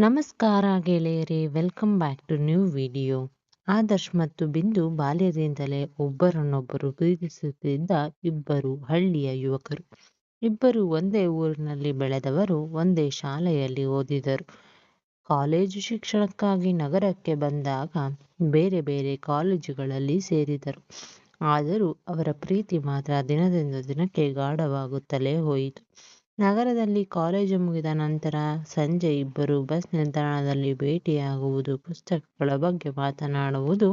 ನಮಸ್ಕಾರ ಗೆಳೆಯರೇ, welcome back to new video. Adarsh ಮತ್ತು ಬಿಂದು ಬಾಲ್ಯದಿಂದಲೇ ಒಬ್ಬರನ್ನೊಬ್ಬರು ಪ್ರೀತಿಸುತ್ತಿದ್ದ ಇಬ್ಬರು ಹಳ್ಳಿಯ ಯುವಕರು. ಇಬ್ಬರು ಒಂದೇ ಊರಿನಲ್ಲಿ ಬೆಳೆದವರು, ಒಂದೇ ಶಾಲೆಯಲ್ಲಿ ಓದಿದರು. ಕಾಲೇಜು ಶಿಕ್ಷಣಕ್ಕಾಗಿ ನಗರಕ್ಕೆ ಬಂದಾಗ ಬೇರೆ ಬೇರೆ ಕಾಲೇಜುಗಳಲ್ಲಿ ಸೇರಿದರು. ಆದರೂ ಅವರ ಪ್ರೀತಿ ಮಾತ್ರ ದಿನದಿಂದ ದಿನಕ್ಕೆ ಗಾಢವಾಗುತ್ತಲೇ ಹೋಯಿತು. ನಗರದಲ್ಲಿ ಕಾಲೇಜು ಮುಗಿದ ನಂತರ ಸಂಜೆ ಇಬ್ಬರು ಬಸ್ ನಿಲ್ದಾಣದಲ್ಲಿ ಭೇಟಿಯಾಗುವುದು, ಪುಸ್ತಕಗಳ ಬಗ್ಗೆ ಮಾತನಾಡುವುದು,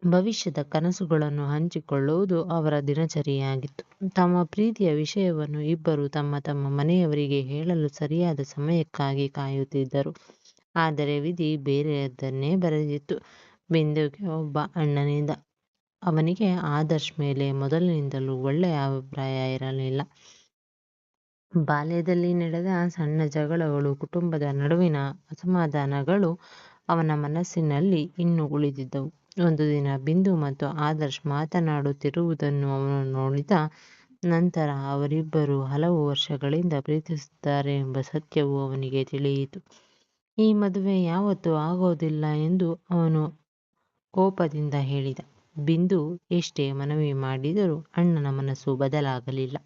ಭವಿಷ್ಯದ ಕನಸುಗಳನ್ನು ಹಂಚಿಕೊಳ್ಳುವುದು ಅವರ ದಿನಚರಿಯಾಗಿತ್ತು. ತಮ್ಮ ಪ್ರೀತಿಯ ವಿಷಯವನ್ನು ಇಬ್ಬರು ತಮ್ಮ ತಮ್ಮ ಮನೆಯವರಿಗೆ ಹೇಳಲು ಸರಿಯಾದ ಸಮಯಕ್ಕಾಗಿ ಕಾಯುತ್ತಿದ್ದರು. ಆದರೆ ವಿಧಿ ಬೇರೆಯದನ್ನೇ ಬರೆದಿತ್ತು. ಬಿಂದುಗೆ ಒಬ್ಬ ಅಣ್ಣನಿದ್ದ. ಅವನಿಗೆ ಆದರ್ಶ್ ಮೇಲೆ ಮೊದಲಿನಿಂದಲೂ ಒಳ್ಳೆಯ ಅಭಿಪ್ರಾಯ ಇರಲಿಲ್ಲ. ಬಾಲ್ಯದಲ್ಲಿ ನಡೆದ ಸಣ್ಣ ಜಗಳಗಳು, ಕುಟುಂಬದ ನಡುವಿನ ಅಸಮಾಧಾನಗಳು ಅವನ ಮನಸ್ಸಿನಲ್ಲಿ ಇನ್ನೂ ಉಳಿದಿದ್ದವು. ಒಂದು ದಿನ ಬಿಂದು ಮತ್ತು ಆದರ್ಶ್ ಮಾತನಾಡುತ್ತಿರುವುದನ್ನು ಅವನು ನೋಡಿದ. ನಂತರ ಅವರಿಬ್ಬರು ಹಲವು ವರ್ಷಗಳಿಂದ ಪ್ರೀತಿಸುತ್ತಾರೆ ಎಂಬ ಸತ್ಯವು ಅವನಿಗೆ ತಿಳಿಯಿತು. ಈ ಮದುವೆ ಯಾವತ್ತೂ ಆಗೋದಿಲ್ಲ ಎಂದು ಅವನು ಕೋಪದಿಂದ ಹೇಳಿದ. ಬಿಂದು ಎಷ್ಟೇ ಮನವಿ ಮಾಡಿದರೂ ಅಣ್ಣನ ಮನಸ್ಸು ಬದಲಾಗಲಿಲ್ಲ.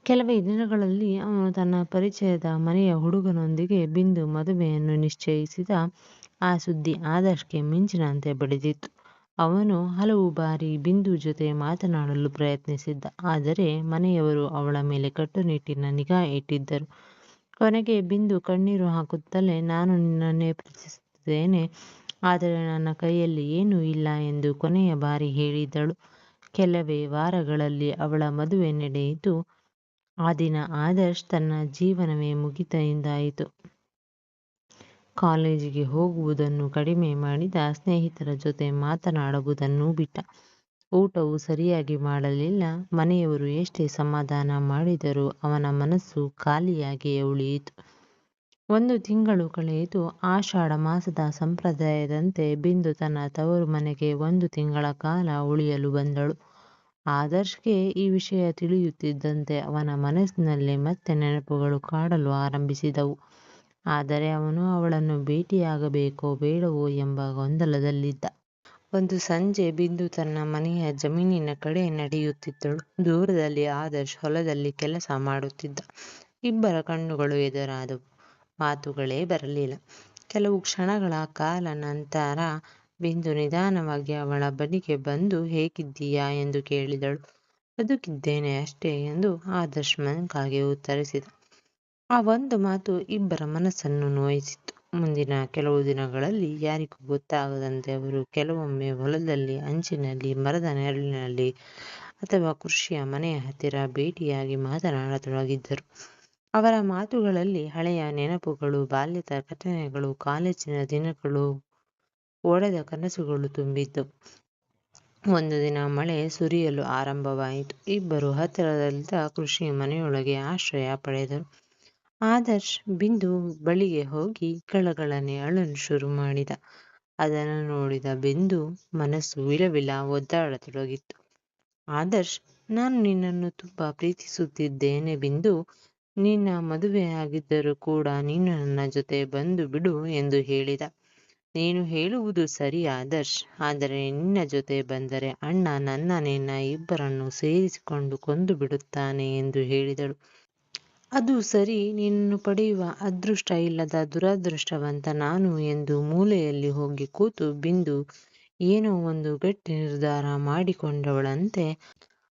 ಕೆಲವೇ ದಿನಗಳಲ್ಲಿ ಅವನು ತನ್ನ ಪರಿಚಯದ ಮನೆಯ ಹುಡುಗನೊಂದಿಗೆ ಬಿಂದು ಮದುವೆಯನ್ನು ನಿಶ್ಚಯಿಸಿದ. ಆ ಸುದ್ದಿ ಆದರ್ಶ್ಗೆ ಮಿಂಚಿನಂತೆ ಬಡಿದಿತ್ತು. ಅವನು ಹಲವು ಬಾರಿ ಬಿಂದು ಜೊತೆ ಮಾತನಾಡಲು ಪ್ರಯತ್ನಿಸಿದ್ದ. ಆದರೆ ಮನೆಯವರು ಅವಳ ಮೇಲೆ ಕಟ್ಟುನಿಟ್ಟಿನ ನಿಗಾ ಇಟ್ಟಿದ್ದರು. ಕೊನೆಗೆ ಬಿಂದು ಕಣ್ಣೀರು ಹಾಕುತ್ತಲೇ, ನಾನು ನಿನ್ನನ್ನೇ ಪ್ರೀತಿಸುತ್ತೇನೆ, ಆದರೆ ನನ್ನ ಕೈಯಲ್ಲಿ ಏನೂ ಇಲ್ಲ ಎಂದು ಕೊನೆಯ ಬಾರಿ ಹೇಳಿದಳು. ಕೆಲವೇ ವಾರಗಳಲ್ಲಿ ಅವಳ ಮದುವೆ ನಡೆಯಿತು. ಆ ದಿನ ಆದರ್ಶ್ ತನ್ನ ಜೀವನವೇ ಮುಗಿತ ಎಂದಾಯಿತು. ಕಾಲೇಜಿಗೆ ಹೋಗುವುದನ್ನು ಕಡಿಮೆ ಮಾಡಿದ, ಸ್ನೇಹಿತರ ಜೊತೆ ಮಾತನಾಡುವುದನ್ನೂ ಬಿಟ್ಟ. ಊಟವೂ ಸರಿಯಾಗಿ ಮಾಡಲಿಲ್ಲ. ಮನೆಯವರು ಎಷ್ಟೇ ಸಮಾಧಾನ ಮಾಡಿದರೂ ಅವನ ಮನಸ್ಸು ಖಾಲಿಯಾಗಿಯೇ ಉಳಿಯಿತು. 1 ತಿಂಗಳು ಕಳೆಯಿತು. ಆಷಾಢ ಮಾಸದ ಸಂಪ್ರದಾಯದಂತೆ ಬಿಂದು ತನ್ನ ತವರು ಮನೆಗೆ 1 ತಿಂಗಳ ಕಾಲ ಉಳಿಯಲು ಬಂದಳು. ಆದರ್ಶ್ಗೆ ಈ ವಿಷಯ ತಿಳಿಯುತ್ತಿದ್ದಂತೆ ಅವನ ಮನಸ್ಸಿನಲ್ಲಿ ಮತ್ತೆ ನೆನಪುಗಳು ಕಾಡಲು ಆರಂಭಿಸಿದವು. ಆದರೆ ಅವನು ಅವಳನ್ನು ಭೇಟಿಯಾಗಬೇಕೋ ಬೇಡವೋ ಎಂಬ ಗೊಂದಲದಲ್ಲಿದ್ದ. ಒಂದು ಸಂಜೆ ಬಿಂದು ತನ್ನ ಮನೆಯ ಜಮೀನಿನ ಕಡೆ ನಡೆಯುತ್ತಿದ್ದಳು. ದೂರದಲ್ಲಿ ಆದರ್ಶ್ ಹೊಲದಲ್ಲಿ ಕೆಲಸ ಮಾಡುತ್ತಿದ್ದ. ಇಬ್ಬರ ಕಣ್ಣುಗಳು ಎದುರಾದವು. ಮಾತುಗಳೇ ಬರಲಿಲ್ಲ. ಕೆಲವು ಕ್ಷಣಗಳ ಕಾಲ ನಂತರ ಬಿಂದು ನಿಧಾನವಾಗಿ ಅವಳ ಬಳಿಗೆ ಬಂದು, ಹೇಗಿದ್ದೀಯಾ ಎಂದು ಕೇಳಿದಳು. ಬದುಕಿದ್ದೇನೆ ಅಷ್ಟೇ ಎಂದು ಆದರ್ಶ್ ಮಂಕಾಗಿ ಉತ್ತರಿಸಿದ. ಆ ಒಂದು ಮಾತು ಇಬ್ಬರ ಮನಸ್ಸನ್ನು ನೋಯಿಸಿತ್ತು. ಮುಂದಿನ ಕೆಲವು ದಿನಗಳಲ್ಲಿ ಯಾರಿಗೂ ಗೊತ್ತಾಗದಂತೆ ಅವರು ಕೆಲವೊಮ್ಮೆ ಹೊಲದಲ್ಲಿ, ಅಂಚಿನಲ್ಲಿ, ಮರದ ನೆರಳಿನಲ್ಲಿ ಅಥವಾ ಕೃಷಿಯ ಮನೆಯ ಹತ್ತಿರ ಭೇಟಿಯಾಗಿ ಮಾತನಾಡತೊಡಗಿದ್ದರು. ಅವರ ಮಾತುಗಳಲ್ಲಿ ಹಳೆಯ ನೆನಪುಗಳು, ಬಾಲ್ಯದ ಘಟನೆಗಳು, ಕಾಲೇಜಿನ ದಿನಗಳು, ಒಡೆದ ಕನಸುಗಳು ತುಂಬಿದ್ದವು. ಒಂದು ದಿನ ಮಳೆ ಸುರಿಯಲು ಆರಂಭವಾಯಿತು. ಇಬ್ಬರು ಹತ್ತಿರದಲ್ಲಿದ್ದ ಕೃಷಿ ಮನೆಯೊಳಗೆ ಆಶ್ರಯ ಪಡೆದರು. ಆದರ್ಶ್ ಬಿಂದು ಬಳಿಗೆ ಹೋಗಿ ಗಳಗಳನೆ ಅಳಲು ಶುರು ಮಾಡಿದ. ಅದನ್ನು ನೋಡಿದ ಬಿಂದು ಮನಸ್ಸು ವಿಲವಿಲ ಒದ್ದಾಡತೊಡಗಿತ್ತು. ಆದರ್ಶ್, ನಾನು ನಿನ್ನನ್ನು ತುಂಬಾ ಪ್ರೀತಿಸುತ್ತಿದ್ದೇನೆ ಬಿಂದು. ನಿನ್ನ ಮದುವೆಯಾಗಿದ್ದರೂ ಕೂಡ ನೀನು ನನ್ನ ಜೊತೆ ಬಂದು ಬಿಡು ಎಂದು ಹೇಳಿದ. ನೀನು ಹೇಳುವುದು ಸರಿ ಆದರ್ಶ್, ಆದರೆ ನಿನ್ನ ಜೊತೆ ಬಂದರೆ ಅಣ್ಣ ನನ್ನ ನಿನ್ನ ಇಬ್ಬರನ್ನು ಸೇರಿಸಿಕೊಂಡು ಕೊಂದು ಬಿಡುತ್ತಾನೆ ಎಂದು ಹೇಳಿದಳು. ಅದು ಸರಿ, ನಿನ್ನನ್ನು ಪಡೆಯುವ ಅದೃಷ್ಟ ಇಲ್ಲದ ದುರದೃಷ್ಟವಂತ ನಾನು ಎಂದು ಮೂಲೆಯಲ್ಲಿ ಹೋಗಿ ಕೂತು ಬಿಂದು ಏನೋ ಒಂದು ಗಟ್ಟಿ ನಿರ್ಧಾರ ಮಾಡಿಕೊಂಡವಳಂತೆ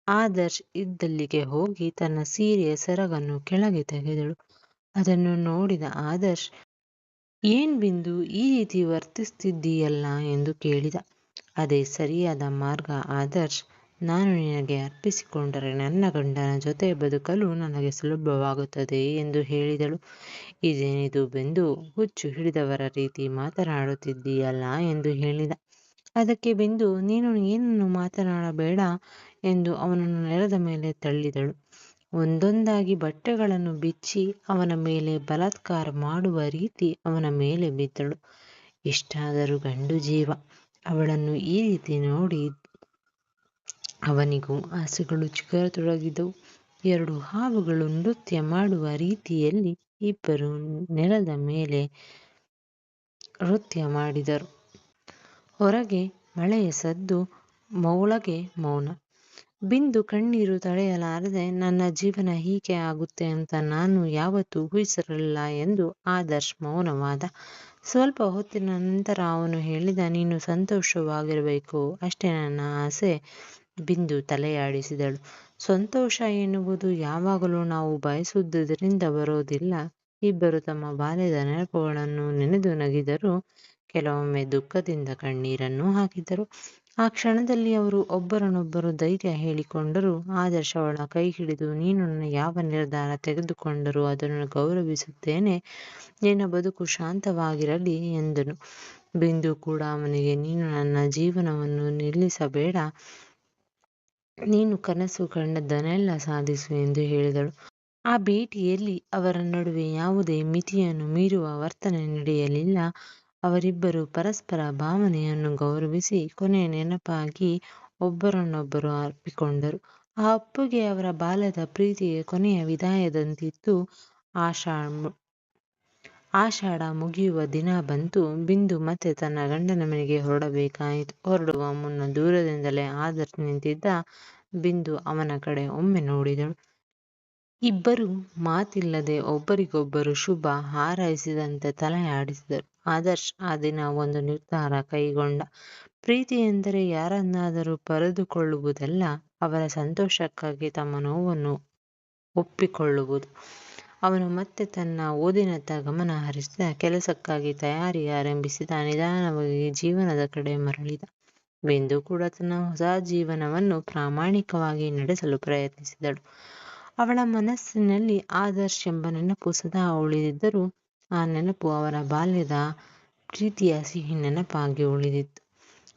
ಆದರ್ಶ್ ಇದ್ದಲ್ಲಿಗೆ ಹೋಗಿ ತನ್ನ ಸೀರೆಯ ಸೆರಗನ್ನು ಕೆಳಗೆ ತೆಗೆದಳು. ಅದನ್ನು ನೋಡಿದ ಆದರ್ಶ್, ಏನ್ ಬಿಂದು, ಈ ರೀತಿ ವರ್ತಿಸ್ತಿದ್ದೀಯಲ್ಲ ಎಂದು ಕೇಳಿದ. ಅದೇ ಸರಿಯಾದ ಮಾರ್ಗ ಆದರ್ಶ್. ನಾನು ನಿನಗೆ ಅರ್ಪಿಸಿಕೊಂಡರೆ ನನ್ನ ಗಂಡನ ಜೊತೆ ಬದುಕಲು ನನಗೆ ಸುಲಭವಾಗುತ್ತದೆ ಎಂದು ಹೇಳಿದಳು. ಇದೇನಿದು ಬಿಂದು, ಹುಚ್ಚು ಹಿಡಿದವರ ರೀತಿ ಮಾತನಾಡುತ್ತಿದ್ದೀಯಲ್ಲ ಎಂದು ಹೇಳಿದ. ಅದಕ್ಕೆ ಬಿಂದು, ನೀನು ಏನನ್ನು ಮಾತನಾಡಬೇಡ ಎಂದು ಅವನನ್ನು ನೆಲದ ಮೇಲೆ ತಳ್ಳಿದಳು. ಒಂದೊಂದಾಗಿ ಬಟ್ಟೆಗಳನ್ನು ಬಿಚ್ಚಿ ಅವನ ಮೇಲೆ ಬಲಾತ್ಕಾರ ಮಾಡುವ ರೀತಿ ಅವನ ಮೇಲೆ ಬಿದ್ದಳು. ಇಷ್ಟಾದರೂ ಗಂಡು ಜೀವ. ಅವಳನ್ನು ಈ ರೀತಿ ನೋಡಿ ಅವನಿಗೂ ಆಸೆಗಳು ಚಿಗುರತೊಡಗಿದವು. 2 ಹಾವುಗಳು ನೃತ್ಯ ಮಾಡುವ ರೀತಿಯಲ್ಲಿ ಇಬ್ಬರು ನೆಲದ ಮೇಲೆ ನೃತ್ಯ ಮಾಡಿದರು. ಹೊರಗೆ ಮಳೆಯ ಸದ್ದು, ಒಳಗೆ ಮೌನ. ಬಿಂದು ಕಣ್ಣೀರು ತಡೆಯಲಾರದೆ, ನನ್ನ ಜೀವನ ಹೀಗೆ ಆಗುತ್ತೆ ಅಂತ ನಾನು ಯಾವತ್ತೂ ಊಹಿಸಿರಲಿಲ್ಲ ಎಂದು ಆದರ್ಶ್ ಮೌನವಾದ. ಸ್ವಲ್ಪ ಹೊತ್ತಿನ ನಂತರ ಅವನು ಹೇಳಿದ, ನೀನು ಸಂತೋಷವಾಗಿರಬೇಕು ಅಷ್ಟೇ ನನ್ನ ಆಸೆ. ಬಿಂದು ತಲೆಯಾಡಿಸಿದಳು. ಸಂತೋಷ ಎನ್ನುವುದು ಯಾವಾಗಲೂ ನಾವು ಬಯಸುವುದರಿಂದ ಬರೋದಿಲ್ಲ. ಇಬ್ಬರು ತಮ್ಮ ಬಾಲ್ಯದ ನೆನಪುಗಳನ್ನು ನೆನೆದು ನಗಿದರು. ಕೆಲವೊಮ್ಮೆ ದುಃಖದಿಂದ ಕಣ್ಣೀರನ್ನು ಹಾಕಿದರು. ಆ ಕ್ಷಣದಲ್ಲಿ ಅವರು ಒಬ್ಬರನ್ನೊಬ್ಬರು ಧೈರ್ಯ ಹೇಳಿಕೊಂಡರು. ಆದರ್ಶ್ ಅವಳ ಕೈ ಹಿಡಿದು, ನೀನು ನನ್ನ ಯಾವ ನಿರ್ಧಾರ ತೆಗೆದುಕೊಂಡರೂ ಅದನ್ನು ಗೌರವಿಸುತ್ತೇನೆ. ನಿನ್ನ ಬದುಕು ಶಾಂತವಾಗಿರಲಿ ಎಂದನು. ಬಿಂದು ಕೂಡ ಅವನಿಗೆ, ನೀನು ನನ್ನ ಜೀವನವನ್ನು ನಿಲ್ಲಿಸಬೇಡ, ನೀನು ಕನಸು ಕಂಡದ್ದನ್ನೆಲ್ಲ ಸಾಧಿಸು ಎಂದು ಹೇಳಿದಳು. ಆ ಭೇಟಿಯಲ್ಲಿ ಅವರ ನಡುವೆ ಯಾವುದೇ ಮಿತಿಯನ್ನು ಮೀರುವ ವರ್ತನೆ ನಡೆಯಲಿಲ್ಲ. ಅವರಿಬ್ಬರು ಪರಸ್ಪರ ಭಾವನೆಯನ್ನು ಗೌರವಿಸಿ ಕೊನೆಯ ನೆನಪಾಗಿ ಒಬ್ಬರನ್ನೊಬ್ಬರು ಅಪ್ಪಿಕೊಂಡರು. ಆ ಅಪ್ಪುಗೆ ಅವರ ಬಾಲ್ಯದ ಪ್ರೀತಿಗೆ ಕೊನೆಯ ವಿದಾಯದಂತಿತ್ತು. ಆಷಾಢ ಮುಗಿಯುವ ದಿನ ಬಂತು. ಬಿಂದು ಮತ್ತೆ ತನ್ನ ಗಂಡನ ಮನೆಗೆ ಹೊರಡಬೇಕಾಯಿತು. ಹೊರಡುವ ಮುನ್ನ ದೂರದಿಂದಲೇ ಆದರ್ಶ್ ನಿಂತಿದ್ದ. ಬಿಂದು ಅವನ ಕಡೆ ಒಮ್ಮೆ ನೋಡಿದಳು. ಇಬ್ಬರು ಮಾತಿಲ್ಲದೆ ಒಬ್ಬರಿಗೊಬ್ಬರು ಶುಭ ಹಾರೈಸಿದಂತೆ ತಲೆ ಆಡಿಸಿದರು. ಆದರ್ಶ್ ಆ ದಿನ ಒಂದು ನಿರ್ಧಾರ ಕೈಗೊಂಡ. ಪ್ರೀತಿ ಎಂದರೆ ಯಾರನ್ನಾದರೂ ಪಡೆದುಕೊಳ್ಳುವುದಲ್ಲ, ಅವರ ಸಂತೋಷಕ್ಕಾಗಿ ತಮ್ಮ ನೋವನ್ನು ಒಪ್ಪಿಕೊಳ್ಳುವುದು. ಅವನು ಮತ್ತೆ ತನ್ನ ಓದಿನತ್ತ ಗಮನ ಹರಿಸಿದ. ಕೆಲಸಕ್ಕಾಗಿ ತಯಾರಿ ಆರಂಭಿಸಿದ. ನಿಧಾನವಾಗಿ ಜೀವನದ ಕಡೆ ಮರಳಿದ. ಬಿಂದು ಕೂಡ ತನ್ನ ಹೊಸ ಜೀವನವನ್ನು ಪ್ರಾಮಾಣಿಕವಾಗಿ ನಡೆಸಲು ಪ್ರಯತ್ನಿಸಿದಳು. ಅವಳ ಮನಸ್ಸಿನಲ್ಲಿ ಆದರ್ಶ್ ಎಂಬ ನೆನಪು ಸದಾ ಉಳಿದಿದ್ದರೂ ಆ ನೆನಪು ಅವರ ಬಾಲ್ಯದ ಪ್ರೀತಿಯ ಸಿಹಿ ನೆನಪಾಗಿ ಉಳಿದಿತ್ತು.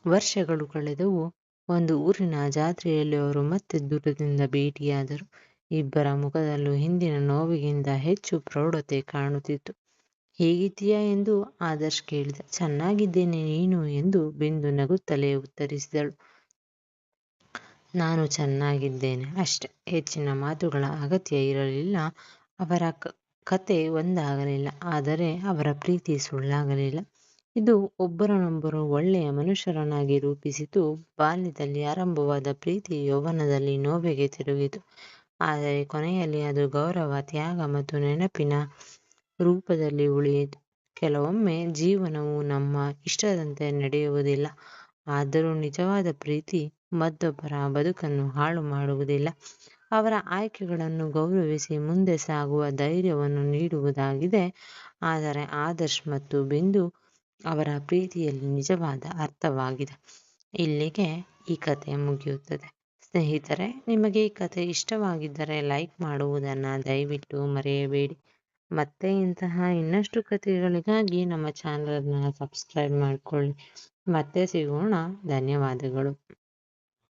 ವರ್ಷಗಳು ಕಳೆದವು. ಒಂದು ಊರಿನ ಜಾತ್ರೆಯಲ್ಲಿ ಅವರು ಮತ್ತೆ ದೂರದಿಂದ ಭೇಟಿಯಾದರು. ಇಬ್ಬರ ಮುಖದಲ್ಲೂ ಹಿಂದಿನ ನೋವಿಗಿಂತ ಹೆಚ್ಚು ಪ್ರೌಢತೆ ಕಾಣುತ್ತಿತ್ತು. ಹೇಗಿದ್ದೀಯಾ ಎಂದು ಆದರ್ಶ್ ಕೇಳಿದ. ಚೆನ್ನಾಗಿದ್ದೇನೆ, ನೀನು ಎಂದು ಬಿಂದು ನಗುತ್ತಲೇ ಉತ್ತರಿಸಿದಳು. ನಾನು ಚೆನ್ನಾಗಿದ್ದೇನೆ ಅಷ್ಟೆ. ಹೆಚ್ಚಿನ ಮಾತುಗಳ ಅಗತ್ಯ ಇರಲಿಲ್ಲ. ಅವರ ಕತೆ ಒಂದಾಗಲಿಲ್ಲ, ಆದರೆ ಅವರ ಪ್ರೀತಿ ಸುಳ್ಳಾಗಲಿಲ್ಲ. ಇದು ಒಬ್ಬರನ್ನೊಬ್ಬರು ಒಳ್ಳೆಯ ಮನುಷ್ಯರನ್ನಾಗಿ ರೂಪಿಸಿತು. ಬಾಲ್ಯದಲ್ಲಿ ಆರಂಭವಾದ ಪ್ರೀತಿ ಯೌವನದಲ್ಲಿ ನೋವಿಗೆ ತಿರುಗಿತು. ಆದರೆ ಕೊನೆಯಲ್ಲಿ ಅದು ಗೌರವ, ತ್ಯಾಗ ಮತ್ತು ನೆನಪಿನ ರೂಪದಲ್ಲಿ ಉಳಿಯಿತು. ಕೆಲವೊಮ್ಮೆ ಜೀವನವು ನಮ್ಮ ಇಷ್ಟದಂತೆ ನಡೆಯುವುದಿಲ್ಲ. ಆದರೂ ನಿಜವಾದ ಪ್ರೀತಿ ಮತ್ತೊಬ್ಬರ ಬದುಕನ್ನು ಹಾಳು ಮಾಡುವುದಿಲ್ಲ. ಅವರ ಆಯ್ಕೆಗಳನ್ನು ಗೌರವಿಸಿ ಮುಂದೆ ಸಾಗುವ ಧೈರ್ಯವನ್ನು ನೀಡುವುದಾಗಿದೆ. ಆದರೆ ಆದರ್ಶ್ ಮತ್ತು ಬಿಂದು ಅವರ ಪ್ರೀತಿಯಲ್ಲಿ ನಿಜವಾದ ಅರ್ಥವಾಗಿದೆ. ಇಲ್ಲಿಗೆ ಈ ಕತೆ ಮುಗಿಯುತ್ತದೆ. ಸ್ನೇಹಿತರೆ, ನಿಮಗೆ ಈ ಕತೆ ಇಷ್ಟವಾಗಿದ್ದರೆ ಲೈಕ್ ಮಾಡುವುದನ್ನು ದಯವಿಟ್ಟು ಮರೆಯಬೇಡಿ. ಮತ್ತೆ ಇಂತಹ ಇನ್ನಷ್ಟು ಕಥೆಗಳಿಗಾಗಿ ನಮ್ಮ ಚಾನಲನ್ನು ಸಬ್ಸ್ಕ್ರೈಬ್ ಮಾಡಿಕೊಳ್ಳಿ. ಮತ್ತೆ ಸಿಗೋಣ. ಧನ್ಯವಾದಗಳು.